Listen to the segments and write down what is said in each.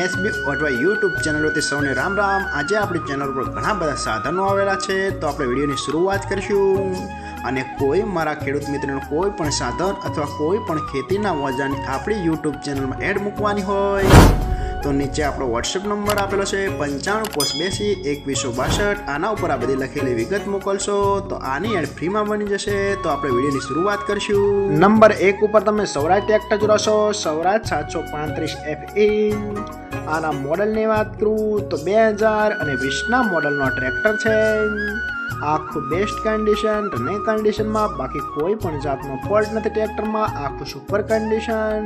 SB અથવા YouTube ચેનલોથી સૌને રામ રામ। આજે આપણી ચેનલ પર ઘણા બધા સાધનો આવેલા છે, તો આપણે વિડીયોની શરૂઆત કરીશું। અને કોઈ મારા ખેડૂત મિત્રોને કોઈ પણ સાધન અથવા કોઈ પણ ખેતીના ઓજારની આપણી યુટ્યુબ ચેનલમાં એડ મૂકવાની હોય તો નીચે આપણો વોટ્સએપ નંબર આપેલો છે 95822162। આના ઉપર આ બધી લખેલી વિગત મોકલશો તો આની એડ ફ્રીમાં બની જશે। તો આપણે વિડીયોની શરૂઆત કરીશું। નંબર 1 ઉપર તમે સૌરાજ ટ્રેક્ટર જોશો, સૌરાજ 735 FE। આના મોડલની વાત કરું તો 2020ના મોડલનો ટ્રેક્ટર છે। આખું બેસ્ટ કન્ડિશન, રનિંગ કન્ડિશનમાં, બાકી કોઈ પણ જાતનો ફોલ્ટ નથી ટ્રેક્ટરમાં। આખું super condition,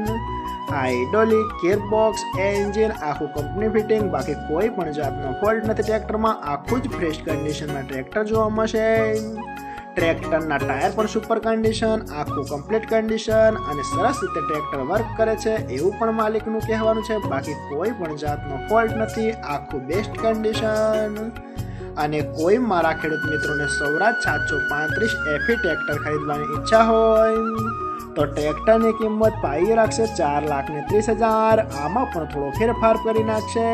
hydraulic, gearbox, engine આખું કંપની ફિટિંગ, બાકી કોઈ પણ જાતનો ફોલ્ટ નથી ટ્રેક્ટરમાં। આખું જ ફ્રેશ કન્ડિશનમાં ટ્રેક્ટર જોવા મળશે। ટ્રેક્ટરના ટાયર પણ સુપર કન્ડિશન, આખું કમ્પ્લીટ કન્ડિશન અને સરસ રીતે ટ્રેક્ટર વર્ક કરે છે એવું પણ માલિકનું કહેવાનું છે। બાકી કોઈ પણ જાતનો ફોલ્ટ નથી, આખું બેસ્ટ કન્ડિશન। અને કોઈ મારા ખેડૂત મિત્રોને સૌરાજ 735 FE ટ્રેક્ટર ખરીદવાની ઈચ્છા હોય તો ટ્રેક્ટરની કિંમત પાઈ રાખશે 4,30,000। આમાં પણ થોડો ફેરફાર કરી નાખશે।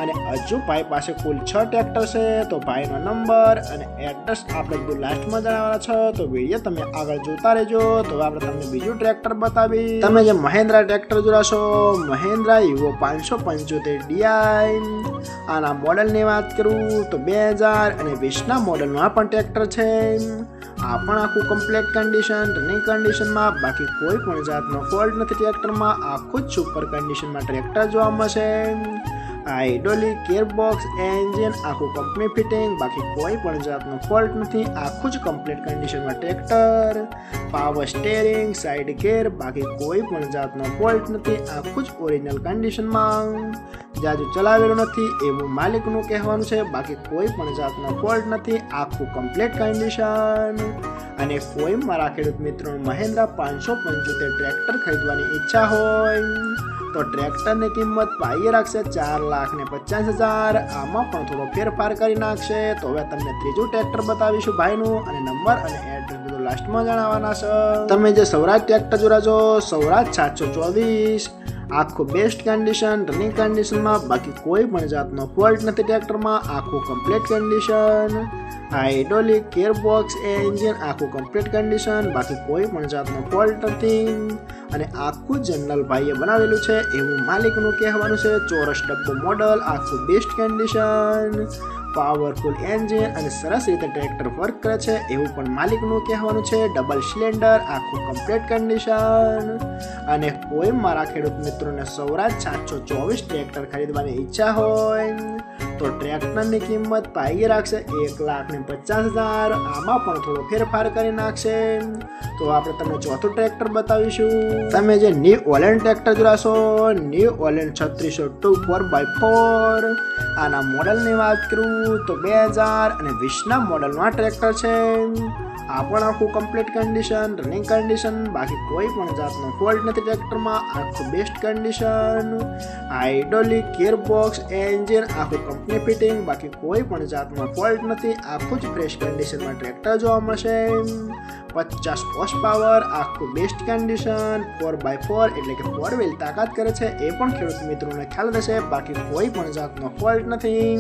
અને હજુ ભાઈ પાસે કુલ 6 ટ્રેક્ટર છે, તો ભાઈનો નંબર અને એડ્રેસ આપણે બધું લાસ્ટમાં જણાવવાના છે, તો વિડીયો તમે આગળ જોતા રહેજો। તો આપણે તમને બીજું ટ્રેક્ટર બતાવી। તમે જે મહેન્દ્રા ટ્રેક્ટર જોશો, મહેન્દ્રા યુવો 575 DI। આના મોડલની વાત કરું તો 2020ના મોડલનું આ પણ ટ્રેક્ટર છે। આ પણ આખું કમ્પ્લીટ કન્ડિશન, રનિંગ કન્ડિશનમાં, બાકી કોઈ પણ જાતનો ફોલ્ટ નથી ટ્રેક્ટરમાં। આખું જ સુપર કન્ડિશનમાં ટ્રેક્ટર જોવા મળશે। હાઇડ્રોલિક, ગિયરબોક્સ, એન્જિન આખું કંપની ફિટિંગ, બાકી કોઈ પણ જાતનો ફોલ્ટ નથી। આખું જ કમ્પ્લીટ કન્ડિશનમાં ટ્રેક્ટર, પાવર સ્ટેરિંગ, સાઇડ ગેર, બાકી કોઈ પણ જાતનો ફોલ્ટ નથી। આખું જ ઓરિજિનલ કન્ડિશનમાં, જાજુ ચલાવેલું નથી એવું માલિકનું કહેવાનું છે। બાકી કોઈ પણ જાતનો ફોલ્ટ નથી, આખું કમ્પ્લીટ કન્ડિશન। અને કોઈ મારા ખેડૂત મિત્રો મહેન્દ્રા 575 ટ્રેક્ટર ખરીદવાની ઈચ્છા હોય તો ટ્રેક્ટરની કિંમત પાઈ રાખશે 4,50,000। આમાં પણ થોડો ફેરફાર કરી નાખશે। તો હવે તમને ત્રીજું ટ્રેક્ટર બતાવીશું ભાઈનું, અને નંબર અને એડ્રેસ બધું લાસ્ટમાં જણાવવાના છે। તમે જે સૌરાજ ટ્રેક્ટર જોશો, સૌરાજ 724, આખું બેસ્ટ કન્ડિશન, રનિંગ કન્ડિશનમાં, બાકી કોઈ પણ જાતનો ફોલ્ટ નથી ટ્રેક્ટરમાં। આખું complete condition, hydraulic, gearbox, engine આખું કમ્પ્લીટ કન્ડિશન, બાકી કોઈ પણ જાતનો ફોલ્ટ નથી। અને આખું જનરલ ભાઈએ બનાવેલું છે એવું માલિકનું કહેવાનું છે। ચોરસ ડબ્બો મોડલ, આખું બેસ્ટ કન્ડિશન, પાવરફુલ એન્જિન અને સરસ રીતે ટ્રેક્ટર વર્ક કરે છે એવું પણ માલિકનું કહેવાનું છે। ડબલ સિલિન્ડર, આખું કમ્પ્લીટ કન્ડિશન। અને કોઈ મારા ખેડૂત મિત્રોને સૌરાજ 724 ટ્રેક્ટર ખરીદવાની ઈચ્છા હોય તો ટ્રેક્ટરની કિંમત પાઈ રાખશે 1,50,000। આમાં પણ થોડો ફેરફાર કરી નાખશે। તો આપણે તમને ચોથું ટ્રેક્ટર બતાવીશું। તમે જે ન્યૂ ઓલેન્ડ ટ્રેક્ટર જોશો, ન્યૂ ઓલેન્ડ 3602 4x4। આના મોડલની વાત કરું તો 2020ના મોડલનું આ ટ્રેક્ટર છે। આ પણ આખું કમ્પ્લીટ કન્ડિશન, રનિંગ કન્ડિશન, બાકી કોઈ પણ જાતનો ફોલ્ટ નથી ટ્રેક્ટરમાં। આખું best condition, hydraulic, gearbox, engine આખું કંપની ફિટિંગ, બાકી કોઈ પણ જાતનો ફોલ્ટ નથી। આખું જ ફ્રેશ કન્ડિશનમાં ટ્રેક્ટર જોવા મળશે। 50 હોર્સ પાવર, આખું બેસ્ટ કન્ડિશન, 4x4 એટલે કે 4 વ્હીલ તાકાત કરે છે એ પણ ખેડૂત મિત્રોને ખ્યાલ થશે। બાકી કોઈ પણ જાતનો ફોલ્ટ નથી।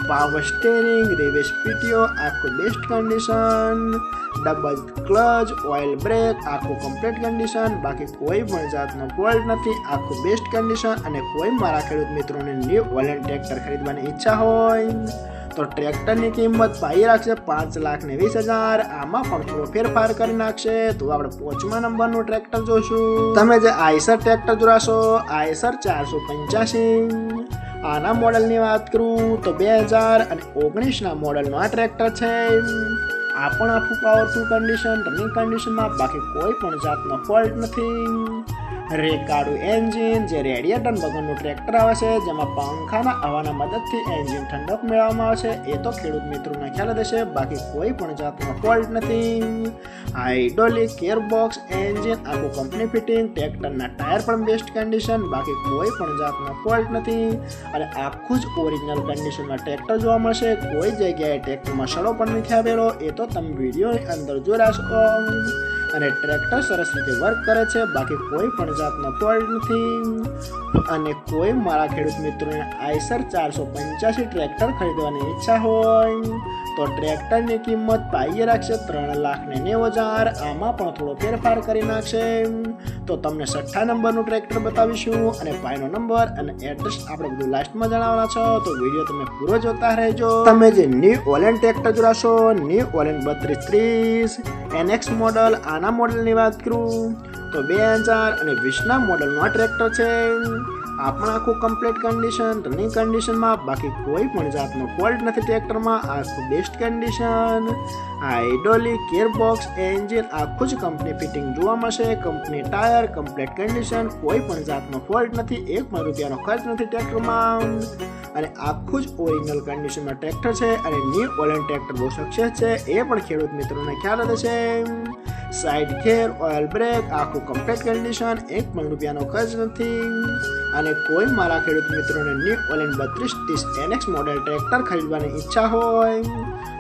પાવર સ્ટેરિંગ, રિવર્સ પીટીઓ આખું best condition, double clutch, oil break આખું કમ્પ્લીટ કન્ડિશન, બાકી કોઈ પણ જાતનો ફોલ્ટ નથી। આખું બેસ્ટ કન્ડિશન। અને કોઈ મારા ખેડૂત મિત્રોને ન્યૂ ઓલેન્ડ ટ્રેક્ટર ખરીદવાની ઈચ્છા હોય તો ટ્રેક્ટરની કિંમત પાઈ રાખશે 5,20,000। આમાં પણ થોડો ફેરફાર કરી નાખશે। તો આપણે 5મા નંબરનું ટ્રેક્ટર જોશું। તમે જે આઈસર ટ્રેક્ટર જોશો, આઈસર 485। આના મોડલની વાત કરું તો 2019ના મોડલનું આ ટ્રેક્ટર છે। આ પણ આખું પાવરફુલ કન્ડિશન, રનિંગ કન્ડિશનમાં, બાકી કોઈ પણ જાતનો ફોલ્ટ નથી। રેકાડું એન્જિન, જે રેડિયેટર વગરનું ટ્રેક્ટર આવે છે, જેમાં પંખાના હવાના મદદથી એન્જિન ઠંડક મેળવવામાં આવે છે એ તો ખેડૂત મિત્રોને ખ્યાલ હશે। બાકી કોઈ પણ જાતનો ફોલ્ટ નથી। હાઇડ્રોલિક, ગિયરબોક્સ, એન્જિન આખું કંપની ફિટિંગ, ટ્રેક્ટરના ટાયર પણ બેસ્ટ કન્ડિશન, બાકી કોઈ પણ જાતનો ફોલ્ટ નથી। અને આખું જ ઓરિજિનલ કન્ડિશનમાં ટ્રેક્ટર જોવા મળશે। કોઈ જગ્યાએ ટ્રેક્ટરમાં સડો પણ નથી આવેલો એ તો તમે વિડીયોની અંદર જોઈ રહ્યા છો। અને ટ્રેક્ટર સરસ રીતે વર્ક કરે છે, બાકી કોઈ પણ જાતનો ફોલ્ટ નથી. અને કોઈ મારા ખેડૂત મિત્રોને આઈસર 485 ટ્રેક્ટર ખરીદવાની ઈચ્છા હોય તો ટ્રેક્ટરની કિંમત પાઈએ રાખશે 3,90,000. આમાં પણ થોડો ફેરફાર કરી નાખશે. તો તમને 6 નંબરનું ટ્રેક્ટર બતાવીશું અને ભાઈનો નંબર અને એડ્રેસ આપણે બધું લાસ્ટમાં જણાવવાના છો, તો વિડીયો તમે પૂરો જોતા રહેજો. તમે જે ન્યુ ઓલેન્ડ ટ્રેક્ટર જોડાશો, ન્યુ ઓલેન્ડ 3230 NX મોડલ, આના મોડલની વાત કરું તો 2020ના મોડલનું આ ટ્રેક્ટર છે. આ પણ આખું કમ્પ્લીટ કન્ડિશન, રનિંગ કન્ડિશનમાં, બાકી કોઈ પણ જાતનો ફોલ્ટ નથી ટ્રેક્ટરમાં. આખું best condition, hydraulic, gearbox, engine આખું જ કંપની ફિટિંગ જોવા મળશે. કંપની ટાયર કમ્પ્લીટ કન્ડિશન, કોઈ પણ જાતનો ફોલ્ટ નથી, એક પણ રૂપિયાનો ખર્ચ નથી ટ્રેક્ટરમાં. અને આખું જ ઓરિજિનલ કન્ડિશનમાં ટ્રેક્ટર છે. અને ન્યુ ઓલેન્ડ ટ્રેક્ટર બહુ સક્સેસ છે, એ પણ ખેડૂત મિત્રોને ખ્યાલ હશે. સાઇડ ગેર, ઓઇલ બ્રેક આખું કમ્પ્લીટ કન્ડિશન, એક પણ રૂપિયાનો ખર્ચ નથી. અને કોઈ મારા ખેડૂત મિત્રોને new Holland 3230 NX model tractor ખરીદવાની ઈચ્છા હોય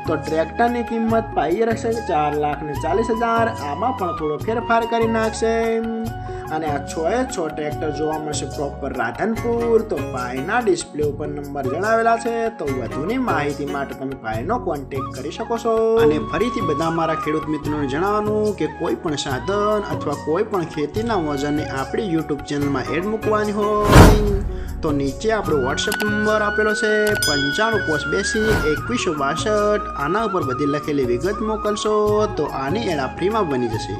તો ટ્રેક્ટરની કિંમત પાઈએ રહેશે 4,40,000. આમાં પણ થોડો ફેરફાર કરી નાખશે. અને આ 6 ટ્રેક્ટર જોવા મળશે પ્રોપર રાધનપુર. તો ભાઈના ડિસ્પ્લે ઉપર નંબર જણાવેલા છે, તો વધુની માહિતી માટે તમે ભાઈનો કોન્ટેક્ટ કરી શકો છો. અને ફરીથી બધા મારા ખેડૂત મિત્રોને જણાવવાનું કે કોઈ પણ સાધન અથવા કોઈ પણ ખેતીના વજનને આપણી યુટ્યુબ ચેનલમાં એડ મૂકવાની હોય તો નીચે આપણો વોટ્સએપ નંબર આપેલો છે 9582 2162. આના ઉપર બધી લખેલી વિગત મોકલશો તો આની એડ ફ્રીમાં બની જશે.